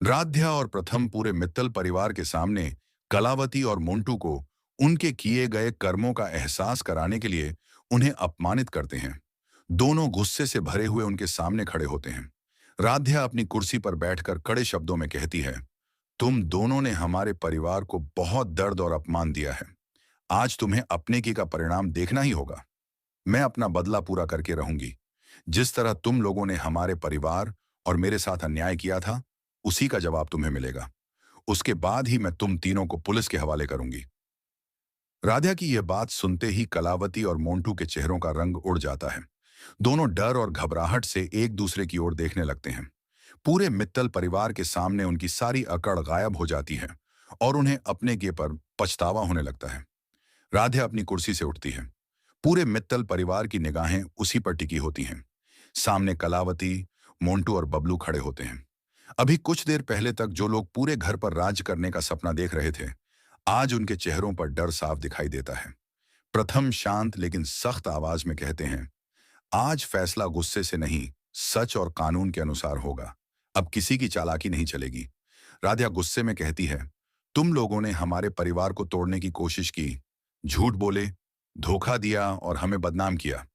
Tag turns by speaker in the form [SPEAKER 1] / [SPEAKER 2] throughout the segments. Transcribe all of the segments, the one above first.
[SPEAKER 1] राध्या और प्रथम पूरे मित्तल परिवार के सामने कलावती और मोंटू को उनके किए गए कर्मों का एहसास कराने के लिए उन्हें अपमानित करते हैं। दोनों गुस्से से भरे हुए उनके सामने खड़े होते हैं। राध्या अपनी कुर्सी पर बैठकर कड़े शब्दों में कहती है, तुम दोनों ने हमारे परिवार को बहुत दर्द और अपमान दिया है। आज तुम्हें अपने की का परिणाम देखना ही होगा। मैं अपना बदला पूरा करके रहूंगी। जिस तरह तुम लोगों ने हमारे परिवार और मेरे साथ अन्याय किया था, उसी का जवाब तुम्हें मिलेगा। उसके बाद ही मैं तुम तीनों को पुलिस के हवाले करूंगी। राधा की यह बात सुनते ही कलावती और मोंटू के चेहरों का रंग उड़ जाता है। दोनों डर और घबराहट से एक दूसरे की ओर देखने लगते हैं। पूरे मित्तल परिवार के सामने उनकी सारी अकड़ गायब हो जाती है और उन्हें अपने के पर पछतावा होने लगता है। राधा अपनी कुर्सी से उठती है। पूरे मित्तल परिवार की निगाहें उसी पर टिकी होती हैं। सामने कलावती, मोंटू और बबलू खड़े होते हैं। अभी कुछ देर पहले तक जो लोग पूरे घर पर राज करने का सपना देख रहे थे, आज उनके चेहरों पर डर साफ दिखाई देता है। प्रथम शांत लेकिन सख्त आवाज में कहते हैं, आज फैसला गुस्से से नहीं, सच और कानून के अनुसार होगा। अब किसी की चालाकी नहीं चलेगी। राध्या गुस्से में कहती है, तुम लोगों ने हमारे परिवार को तोड़ने की कोशिश की, झूठ बोले, धोखा दिया और हमें बदनाम किया।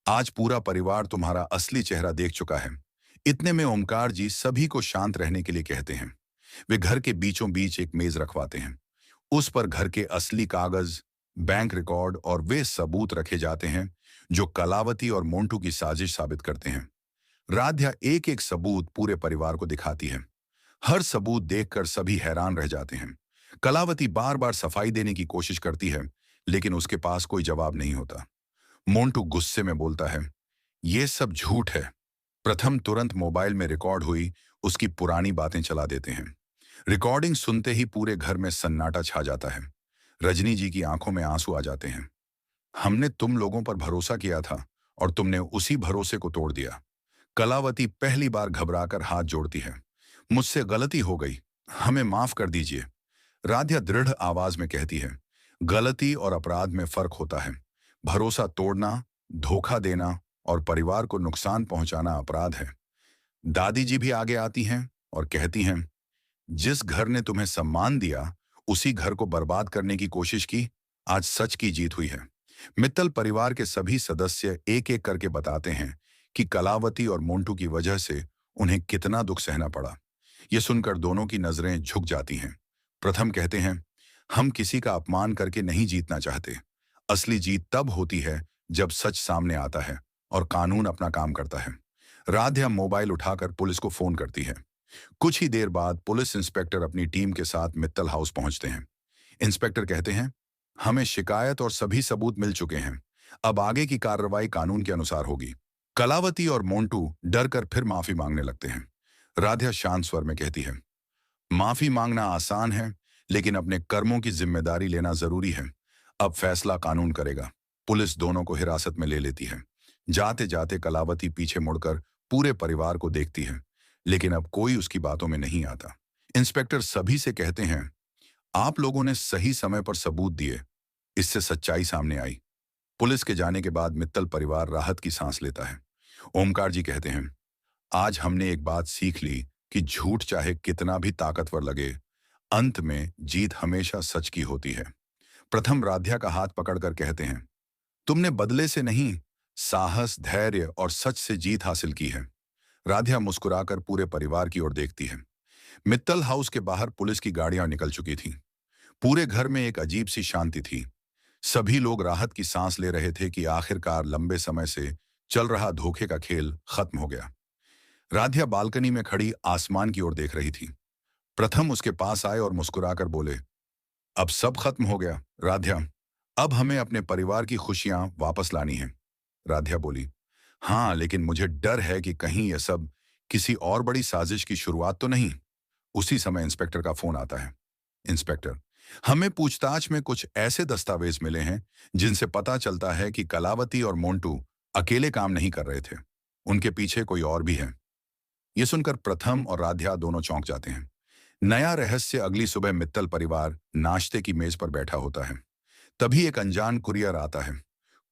[SPEAKER 1] आज पूरा परिवार तुम्हारा असली चेहरा देख चुका है। इतने में ओमकार जी सभी को शांत रहने के लिए कहते हैं। वे घर के बीचों बीच एक मेज रखवाते हैं। उस पर घर के असली कागज, बैंक रिकॉर्ड और वे सबूत रखे जाते हैं जो कलावती और मोंटू की साजिश साबित करते हैं। राध्या एक एक सबूत पूरे परिवार को दिखाती है। हर सबूत देखकर सभी हैरान रह जाते हैं। कलावती बार बार सफाई देने की कोशिश करती है, लेकिन उसके पास कोई जवाब नहीं होता। मोंटू गुस्से में बोलता है, ये सब झूठ है। प्रथम तुरंत मोबाइल में रिकॉर्ड हुई उसकी पुरानी बातें चला देते हैं। रिकॉर्डिंग सुनते ही पूरे घर में सन्नाटा छा जाता है। रजनी जी की आंखों में आंसू आ जाते हैं। हमने तुम लोगों पर भरोसा किया था और तुमने उसी भरोसे को तोड़ दिया। कलावती पहली बार घबराकर हाथ जोड़ती है। मुझसे गलती हो गई, हमें माफ कर दीजिए। राध्या दृढ़ आवाज में कहती है, गलती और अपराध में फर्क होता है। भरोसा तोड़ना, धोखा देना और परिवार को नुकसान पहुंचाना अपराध है। दादी जी भी आगे आती हैं और कहती हैं, जिस घर ने तुम्हें सम्मान दिया, उसी घर को बर्बाद करने की कोशिश की। आज सच की जीत हुई है। मित्तल परिवार के सभी सदस्य एक एक करके बताते हैं कि कलावती और मोंटू की वजह से उन्हें कितना दुख सहना पड़ा। ये सुनकर दोनों की नजरें झुक जाती हैं। प्रथम कहते हैं, हम किसी का अपमान करके नहीं जीतना चाहते। असली जीत तब होती है जब सच सामने आता है और कानून अपना काम करता है। राध्या मोबाइल उठाकर पुलिस को फोन करती है। कुछ ही देर बाद पुलिस इंस्पेक्टर अपनी टीम के साथ मित्तल हाउस पहुंचते हैं। इंस्पेक्टर कहते हैं, हमें शिकायत और सभी सबूत मिल चुके हैं। अब आगे की कार्रवाई कानून के अनुसार होगी। कलावती और मोंटू डर कर फिर माफी मांगने लगते हैं। राध्या शांत स्वर में कहती है, माफी मांगना आसान है, लेकिन अपने कर्मों की जिम्मेदारी लेना जरूरी है। अब फैसला कानून करेगा। पुलिस दोनों को हिरासत में ले लेती है। जाते जाते कलावती पीछे मुड़कर पूरे परिवार को देखती है, लेकिन अब कोई उसकी बातों में नहीं आता। इंस्पेक्टर सभी से कहते हैं, आप लोगों ने सही समय पर सबूत दिए, इससे सच्चाई सामने आई। पुलिस के जाने के बाद मित्तल परिवार राहत की सांस लेता है। ओमकार जी कहते हैं, आज हमने एक बात सीख ली कि झूठ चाहे कितना भी ताकतवर लगे, अंत में जीत हमेशा सच की होती है। प्रथम राध्या का हाथ पकड़कर कहते हैं, तुमने बदले से नहीं, साहस, धैर्य और सच से जीत हासिल की है। राध्या मुस्कुराकर पूरे परिवार की ओर देखती है। मित्तल हाउस के बाहर पुलिस की गाड़ियां निकल चुकी थीं। पूरे घर में एक अजीब सी शांति थी। सभी लोग राहत की सांस ले रहे थे कि आखिरकार लंबे समय से चल रहा धोखे का खेल खत्म हो गया। राध्या बालकनी में खड़ी आसमान की ओर देख रही थी। प्रथम उसके पास आए और मुस्कुराकर बोले, अब सब खत्म हो गया राध्या। अब हमें अपने परिवार की खुशियां वापस लानी है। राध्या बोली, हाँ, लेकिन मुझे डर है कि कहीं यह सब किसी और बड़ी साजिश की शुरुआत तो नहीं। उसी समय इंस्पेक्टर का फोन आता है। इंस्पेक्टर, हमें पूछताछ में कुछ ऐसे दस्तावेज मिले हैं जिनसे पता चलता है कि कलावती और मोंटू अकेले काम नहीं कर रहे थे। उनके पीछे कोई और भी है। यह सुनकर प्रथम और राध्या दोनों चौंक जाते हैं। नया रहस्य अगली सुबह मित्तल परिवार नाश्ते की मेज पर बैठा होता है। तभी एक अनजान कुरियर आता है।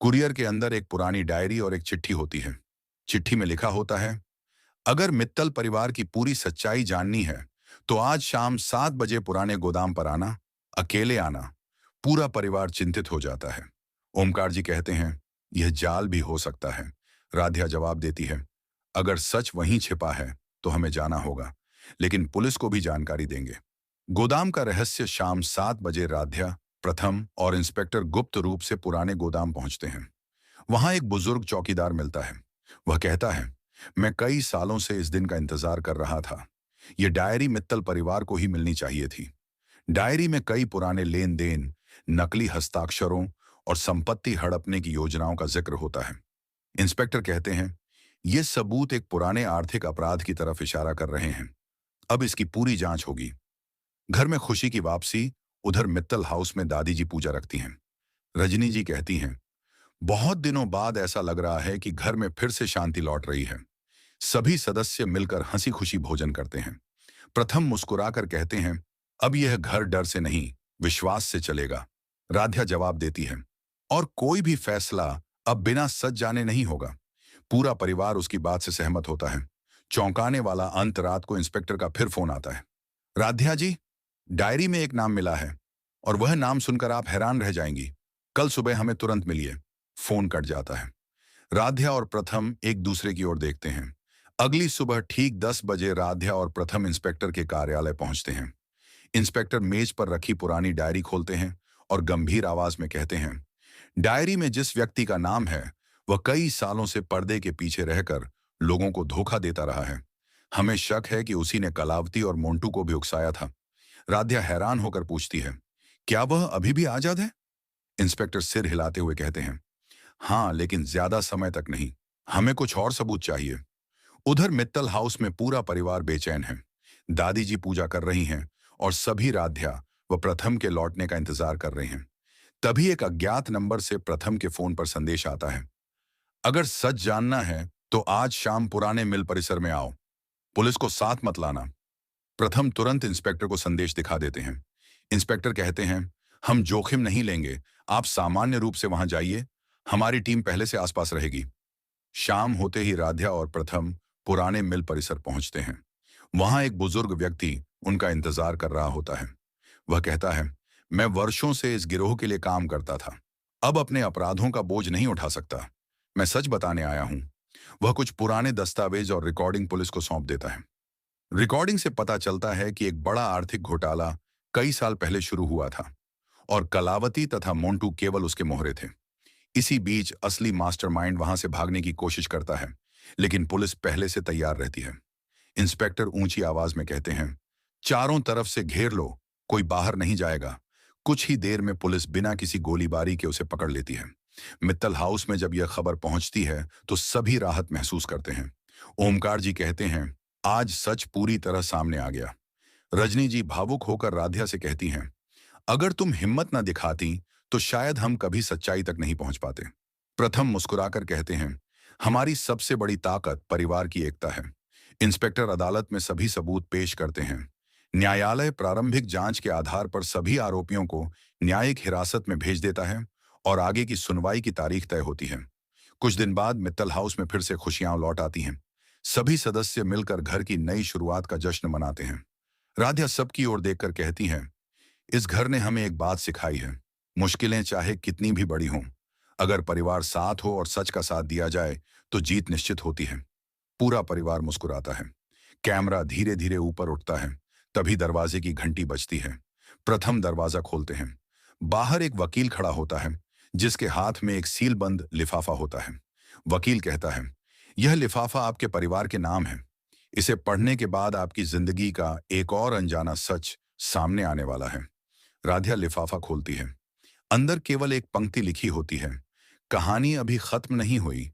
[SPEAKER 1] कुरियर के अंदर एक पुरानी डायरी और एक चिट्ठी होती है। चिट्ठी में लिखा होता है, अगर मित्तल परिवार की पूरी सच्चाई जाननी है तो आज शाम 7 बजे पुराने गोदाम पर आना, अकेले आना। पूरा परिवार चिंतित हो जाता है। ओमकार जी कहते हैं, यह जाल भी हो सकता है। राध्या जवाब देती है, अगर सच वहीं छिपा है तो हमें जाना होगा, लेकिन पुलिस को भी जानकारी देंगे। गोदाम का रहस्य शाम 7 बजे राध्या, प्रथम और इंस्पेक्टर गुप्त रूप से पुराने गोदाम पहुंचते हैं। वहां एक बुजुर्ग चौकीदार मिलता है। वह कहता है, मैं कई सालों से इस दिन का इंतजार कर रहा था। यह डायरी मित्तल परिवार को ही मिलनी चाहिए थी। डायरी में कई पुराने लेन देन, नकली हस्ताक्षरों और संपत्ति हड़पने की योजनाओं का जिक्र होता है। इंस्पेक्टर कहते हैं, ये सबूत एक पुराने आर्थिक अपराध की तरफ इशारा कर रहे हैं। अब इसकी पूरी जांच होगी। घर में खुशी की वापसी। उधर मित्तल हाउस में दादी जी पूजा रखती हैं। रजनी जी कहती हैं, बहुत दिनों बाद ऐसा लग रहा है कि घर में फिर से शांति लौट रही है। सभी सदस्य मिलकर हंसी खुशी भोजन करते हैं। प्रथम मुस्कुराकर कहते हैं, अब यह घर डर से नहीं, विश्वास से चलेगा। राध्या जवाब देती है, और कोई भी फैसला अब बिना सच जाने नहीं होगा। पूरा परिवार उसकी बात से सहमत होता है। चौंकाने वाला अंत रात को इंस्पेक्टर का फिर फोन आता है। राध्या जी, डायरी में एक नाम मिला है, और वह नाम सुनकर आप हैरान रह जाएंगी। कल सुबह हमें तुरंत मिलिए। फोन कट जाता है। राध्या और प्रथम एक दूसरे की ओर देखते हैं। अगली सुबह ठीक 10 बजे राध्या और प्रथम इंस्पेक्टर के कार्यालय पहुंचते हैं। इंस्पेक्टर मेज पर रखी पुरानी डायरी खोलते हैं और गंभीर आवाज में कहते हैं, डायरी में जिस व्यक्ति का नाम है वह कई सालों से पर्दे के पीछे रहकर लोगों को धोखा देता रहा है। हमें शक है कि उसी ने कलावती और मोंटू को भी उकसाया था। राध्या हैरान होकर पूछती है, क्या वह अभी भी आजाद है? इंस्पेक्टर सिर हिलाते हुए कहते हैं, हाँ, लेकिन ज्यादा समय तक नहीं। हमें कुछ और सबूत चाहिए। उधर मित्तल हाउस में पूरा परिवार बेचैन है। दादी जी पूजा कर रही हैं और सभी राध्या व प्रथम के लौटने का इंतजार कर रहे हैं। तभी एक अज्ञात नंबर से प्रथम के फोन पर संदेश आता है, अगर सच जानना है तो आज शाम पुराने मिल परिसर में आओ। पुलिस को साथ मत लाना। प्रथम तुरंत इंस्पेक्टर को संदेश दिखा देते हैं। इंस्पेक्टर कहते हैं, हम जोखिम नहीं लेंगे, आप सामान्य रूप से वहां जाइए, हमारी टीम पहले से आसपास रहेगी। शाम होते ही राध्या और प्रथम पुराने मिल परिसर पहुंचते हैं। वहां एक बुजुर्ग व्यक्ति उनका इंतजार कर रहा होता है। वह कहता है, मैं वर्षों से इस गिरोह के लिए काम करता था, अब अपने अपराधों का बोझ नहीं उठा सकता। मैं सच बताने आया हूं। वह कुछ पुराने दस्तावेज और रिकॉर्डिंग पुलिस को सौंप देता है। रिकॉर्डिंग से पता चलता है कि एक बड़ा आर्थिक घोटाला कई साल पहले शुरू हुआ था और कलावती तथा मोंटू केवल उसके मोहरे थे। इसी बीच असली मास्टरमाइंड वहां से भागने की कोशिश करता है, लेकिन पुलिस पहले से तैयार रहती है। इंस्पेक्टर ऊंची आवाज में कहते हैं, चारों तरफ से घेर लो, कोई बाहर नहीं जाएगा। कुछ ही देर में पुलिस बिना किसी गोलीबारी के उसे पकड़ लेती है। मित्तल हाउस में जब यह खबर पहुंचती है तो सभी राहत महसूस करते हैं। ओमकार जी कहते हैं, आज सच पूरी तरह सामने आ गया। रजनी जी भावुक होकर राध्या से कहती हैं, अगर तुम हिम्मत न दिखाती तो शायद हम कभी सच्चाई तक नहीं पहुंच पाते। प्रथम मुस्कुराकर कहते हैं, हमारी सबसे बड़ी ताकत परिवार की एकता है। इंस्पेक्टर अदालत में सभी सबूत पेश करते हैं। न्यायालय प्रारंभिक जांच के आधार पर सभी आरोपियों को न्यायिक हिरासत में भेज देता है और आगे की सुनवाई की तारीख तय होती है। कुछ दिन बाद मित्तल हाउस में फिर से खुशियां लौट आती हैं। सभी सदस्य मिलकर घर की नई शुरुआत का जश्न मनाते हैं। राध्या सबकी ओर देखकर कहती हैं, इस घर ने हमें एक बात सिखाई है, मुश्किलें चाहे कितनी भी बड़ी हों, अगर परिवार साथ हो और सच का साथ दिया जाए तो जीत निश्चित होती है। पूरा परिवार मुस्कुराता है। कैमरा धीरे धीरे ऊपर उठता है। तभी दरवाजे की घंटी बजती है। प्रथम दरवाजा खोलते हैं। बाहर एक वकील खड़ा होता है, जिसके हाथ में एक सीलबंद लिफाफा होता है। वकील कहता है, यह लिफाफा आपके परिवार के नाम है। इसे पढ़ने के बाद आपकी जिंदगी का एक और अनजाना सच सामने आने वाला है। राध्या लिफाफा खोलती है। अंदर केवल एक पंक्ति लिखी होती है, कहानी अभी खत्म नहीं हुई,